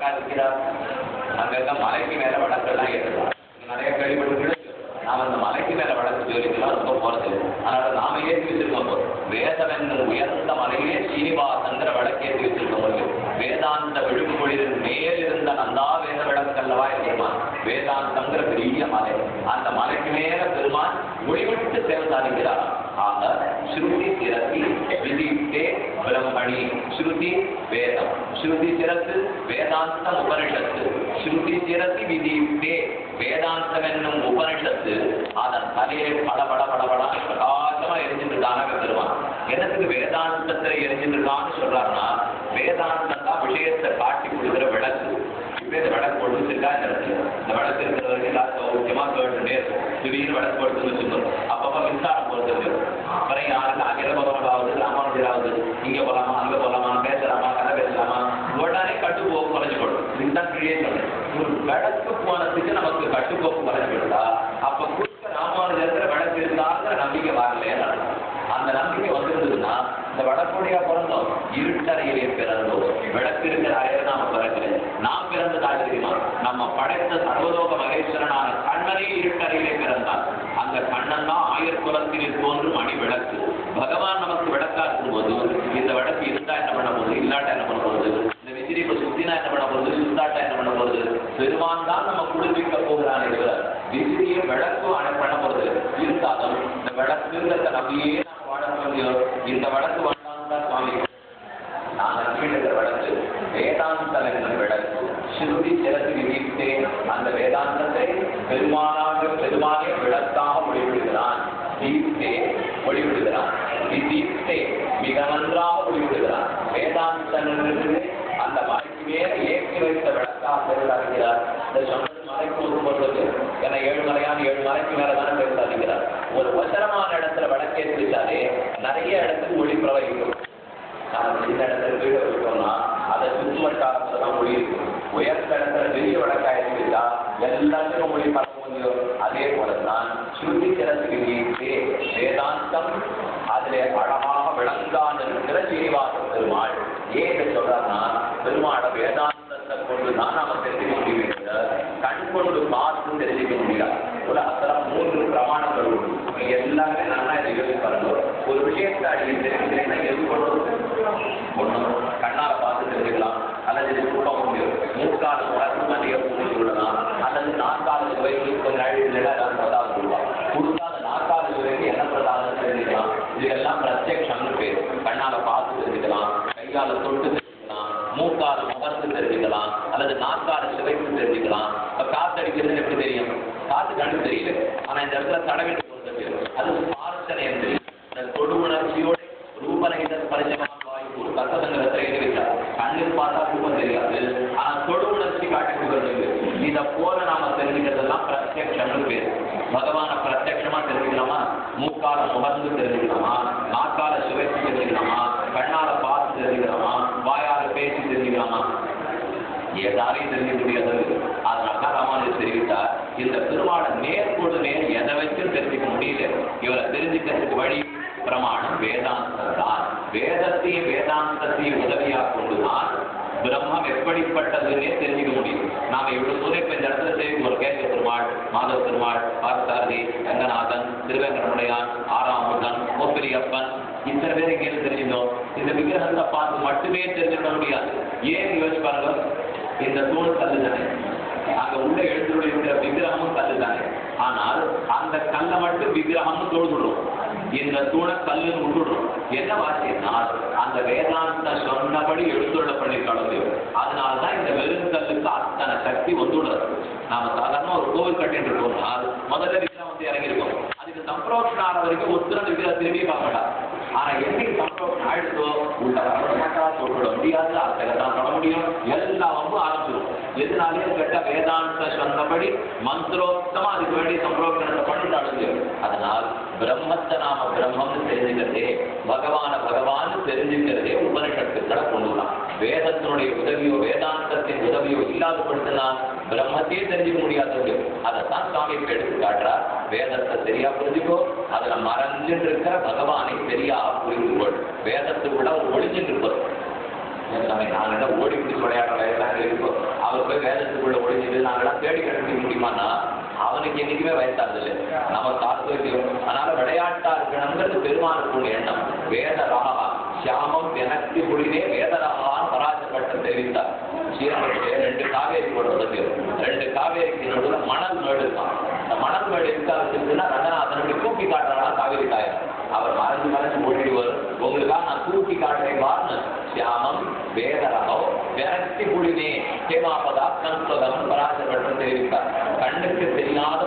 இருக்கிறார். அங்கங்க மலைக்கு மேல வழக்கெல்லாம் ஏற்றுறார். நிறைய கேள்விப்பட்டு நாம அந்த மலைக்கு மேல வழக்கு ஜோலிக்கெல்லாம் ரொம்ப போறது. அதனால நாம ஏற்றி வச்சிருக்கோம் போது வேதம் என்ற உயர்ந்த மலையிலே சீனிவாசங்கிற வழக்கேற்றி வச்சிருக்கோம் போது வேதாந்த விழுப்புகளின் மேல் இருந்த நந்தா வேத விளக்கல்லவா பெருமான். வேதாந்தங்கிற பெரிய மலை, அந்த மலைக்கு மேல பெருமான் ஒளிவிட்டு சேவை சாதிக்கிறார். ஆக ஸ்ருதி சிரத்தி விதித்தே பிரம்மணி. ஸ்ருதி வேதம், ஸ்ருதி சிரத்து வேதாந்தம் உபனிஷத்து. ஸ்ருதி சிரத்தி விதித்தே வேதாந்தம் என்னும் உபனிஷத்து அதன் தலையை பல பல பல பல பிரகாசமா எரிஞ்சிருக்கான பெருமான். எனக்கு வேதாந்தத்தை எரிஞ்சிருக்கான்னு சொல்றாருன்னா வேதாந்தம் தான் விஷயத்தை காட்டி கொடுக்குற விளக்கு. இப்ப இந்த விளக்கு கொடுத்துருக்கா இந்த இடத்துல இந்த விளக்கு இருக்கிறவர்கள் எல்லாம் சௌக்கியமா கேட்டுட்டே இருக்கும். திடீர்னு விளக்கு கொடுத்து வச்சுக்கணும். அப்பப்ப மின்சாரம் பொறுத்தது அப்புறம் யாருக்கு அகில பகவானாவது ராமானுஜராவது இங்க போலாமா அங்க போலாமா பேசலாமா கதை பேசலாமா உடனே கட்டுப்போக்கு குறைஞ்சு போடும். இதுதான் கிரியேட் ஒரு விளக்கு போனதுக்கு நமக்கு கட்டுப்போக்கு குறைஞ்சு விடுதா அப்ப கொடுத்த ராமானுஜர் விளக்கு இருந்தாங்கிற நம்பிக்கை வரலையே. அந்த நம்பிக்கை வந்திருந்ததுன்னா இந்த வடக்கோடியா பிறந்தோம் இருட்டறையிலே பிறந்தோம். விளக்கு இருக்கிற அறையில நாம பிறக்கல. நாம் பிறந்ததாக தெரியுமா? நம்ம படைத்த சர்வலோக மகேஸ்வரனான கண்ணனே இருட்டறையிலே பிறந்தார். அந்த கண்ணன் தான் ஆயிரக்குலத்தில் தோன்றும் மணி விளக்கு. பகவான் நமக்கு விளக்கா இருக்கும் போது இந்த விளக்கு இருந்தா என்ன பண்ண போகுது, இல்லாட்டா என்ன பண்ண போகுது, இந்த விசிறி இப்ப சுத்தினா என்ன பண்ண போகுது, சுத்தாட்டா என்ன பண்ண போகுது. பெருமான் தான் நம்ம குளிர்விக்க போகிறான். விசிறியை விளக்கும் பண்ண போறது இருந்தாலும் இந்த விளக்குங்கிறத நம்பியே நாம் வாழ முடியும். இந்த விளக்கு வேண்டாம் சுவாமி. நான் கீழே விளக்கு வேதாந்தம் என்ற விளக்கு ஸ்ருதி சிறத்து விதித்தே அந்த வேதாந்தத்தை பெருமானே விளக்காக ஒளிவிடுகிறான். தீப்தே ஒளிவிடுகிறான். விதீப்தே மிக நன்றாக ஒளிவிடுகிறான். வேதாந்தம் அந்த மலைக்கு மேல ஏற்றி வைத்த விளக்காக பெருகிறார். இந்த சொன்னது மலைக்கு ஒருபொழுது என 7 மலையான 7 மலைக்கு மேலதான பெருசாதிக்கிறார். ஒரு வசரமான இடத்துல விளக்கேற்றிட்டாலே நிறைய இடத்துக்கு ஒளி பிரவகிக்கும். நம்ம சின்ன இடத்துல வீடு வச்சுட்டோம்னா அதை சுற்று வட்டாரத்துல தான் ஒளி இருக்கும். உயர்ந்த இடத்துல பெரிய விளக்காயிருந்தா எல்லாத்துக்கும் ஒளி பார்க்க முடியும். அதே போலதான் ஸ்ருதி சிறத்து வேதாந்தம் அதிலே அழகாக விளங்கான் இருக்கிற சீனிவாச பெருமாள். ஏன் சொல்றாருன்னா பெருமாளை வேதாந்தத்தை கொண்டுதான் நாம தெரிஞ்சுக்க முடியும். கண் கொண்டு பார்த்து தெரிஞ்சுக்க முடியாது. உலகத்துல 3 பிரமாணங்கள் உண்டு. எல்லாமே நல்லா இதை யோசிச்சு பாருங்க. ஒரு விஷயத்தை அடிக்க தெரிஞ்சுக்கிறேன்னா எது கொண்டு ஒண்ணு கண்ணால பார்த்து தெரிஞ்சுக்கலாம், அல்லது இது கூட்ட முடியும். மூக்கால உடம்பு அதிக புரிஞ்சு விடலாம், அல்லது நாற்கால சுவைக்கு கொஞ்சம் அழிவுல பிரதானம் சொல்லுவாங்க. கொடுக்காத நாற்கால சுவைக்கு என்ன பிரதானம் தெரிஞ்சுக்கலாம். இதெல்லாம் பிரத்யக்ஷம்னு பேர். கண்ணால பார்த்து தெரிஞ்சுக்கலாம், கையால தொட்டு தெரிஞ்சுக்கலாம், மூக்கால முகர்ந்து தெரிஞ்சுக்கலாம், அல்லது நாற்கால சுவைக்கு தெரிஞ்சுக்கலாம். இப்ப காத்து அடிக்கிறது எப்படி தெரியும்? காத்து கண்டு தெரியல, ஆனா இந்த இடத்துல தடவிட்டு போறது அது பார்சனை என்று தொடு உணர்ச்சியோட ரூபரகித பரிசமான வாய்ப்பு கசதங்கிறத எழுதி வைத்தார். கண்ணில் பார்த்தா ரூபம் தெரியாது, ஆனா தொடு உணர்ச்சி காட்டி கொடுக்கிறது. இதை போல நாம தெரிஞ்சுக்கிறதுலாம் பிரத்யக்ஷம்னு பேர். பகவான பிரத்யக்ஷமா தெரிஞ்சுக்கலாமா? மூக்கால முகர்ந்து தெரிஞ்சுக்கலாமா, நாக்கால சுவைத்து தெரிஞ்சுக்கலாமா, கண்ணால பார்த்து தெரிஞ்சுக்கலாமா, வாயால பேசி தெரிஞ்சுக்கலாமா? ஏதாரையும் தெரிஞ்சுக்க முடியாது. அதனால ராமானுஜர் தெரிவித்தார், இந்த பெருமாளை நேர்கோடு நேர் எதை வச்சும் தெரிஞ்சுக்க முடியல. இவரை தெரிஞ்சுக்கிறதுக்கு வழி பிரமாணம் வேதாந்தம் தான். வேதத்தையும் வேதாந்தத்தையும் உதவியாக கொண்டுதான் பிரம்மம் எப்படிப்பட்டதுன்னே தெரிஞ்சுக்க முடியும். நாம இவ்வளவு தூரம் இப்ப இந்த இடத்துல தெரிவிக்கும் ஒரு கேட்க பெருமாள், மாதவ பெருமாள், பார்த்தசாரதி, ரங்கநாதன், திருவேங்கடமுடையான், ஆறாமுதன், கோப்பிலியப்பன், இத்தனை பேரை கேள்வி தெரிஞ்சுக்கணும். இந்த விக்கிரகத்தை பார்த்து மட்டுமே தெரிஞ்சுக்க முடியாது. ஏன் யோசிச்சு பாருங்க, இந்த தூண் கல்லு தானே, அங்க உள்ள எழுத்துள்ள இருக்கிற விக்கிரகமும் கல்லு தானே. ஆனால் அந்த கல்லை மட்டும் விக்கிரகம்னு தோடுறோம், இந்த தூணை கல்லுன்னு விட்டுடுறோம். என்ன வாசியனால் அந்த வேதாந்த சொன்னபடி எழுத்துள்ள பண்ணி கலந்து. அதனால்தான் இந்த வெறுங்கல்லுக்கு அத்தனை சக்தி வந்துள்ளது. நாம சாதாரண ஒரு கோவில் கட்டிட்டு இருக்கோம்னால் முதல்ல விக்கிரகம் வந்து இறங்கியிருக்கோம். அதுக்கு சம்பிரோஷன் ஆன வரைக்கும் ஒத்துற விக்கிரகம் திரும்பி பார்க்கடா. ஆனா என்னைக்கு சம்பிரோஷன் ஆயிடுதோ உள்ள வர மாட்டா, சொல்லிட முடியாது, அத்தகையதான் பண்ண முடியும், எல்லாம் வந்து ஆரம்பிச்சிடும். எதுனாலே கேட்ட வேதாந்த சொன்னபடி மந்திரோத்தமா அதுக்கு வேண்டிய சம்பிரோஷனத்தை பண்ணிட்டாங்க. அதனால் பிரம்மத்தை நாம பிரம்மம்னு தெரிஞ்சுக்கிறதே, பகவான் தெரிஞ்சுக்கிறதே உபனிஷத்துக்களை கொண்டுதான். வேதத்தினுடைய உதவியோ வேதாந்தத்தின் உதவியோ இல்லாதப்படுத்தினா பிரம்மத்தையே தெரிஞ்சுக்க முடியாது. அதைத்தான் சுவாமி எடுத்து காட்டுறார். வேதத்தை சரியா புரிஞ்சுக்கோ, அதுல மறைஞ்சிட்டு இருக்கிற பகவானை சரியா புரிந்துகொள். வேதத்துக்குள்ள ஒளிஞ்சிட்டு இருப்பது நாங்க ஓடி பிடிச்சி விளையாடுற வயசாக இருக்கோம். நாங்களாம் தேடி கண்டுபிடிக்க முடியுமான்னா அவனுக்கு என்னைக்குமே வயசாகுது இல்லை, நமக்கு ஆரோக்கியம். அதனால விளையாட்டா இருக்கணுங்கிறது பெருமானுக்கு எண்ணம். வேதரகா சியாமம் எனக்கு புலினே வேதரகான்னு பராசப்பட்டு தெரிவித்தார். சீரமைச்சு 2 காவேரி போடுறது, 2 காவேரிக்கு நடுவில் மணல் மேடு இருக்கான். அந்த மணல் மேடு எதுக்காக இருக்குன்னா ரங்கநாதனுடைய தூக்கி காட்டுறா காவேரி தாயார். அவர் மறைஞ்சு ஓடிடுவார், உங்களுக்காக நான் தூக்கி காட்டுறேன்பான்னு சியாமம் வேதரகோ விரக்தி புலினே கேமாபதா கண்பதம் பராசப்பட்டு தெரிவித்தார். கண்ணுக்கு தெரியாத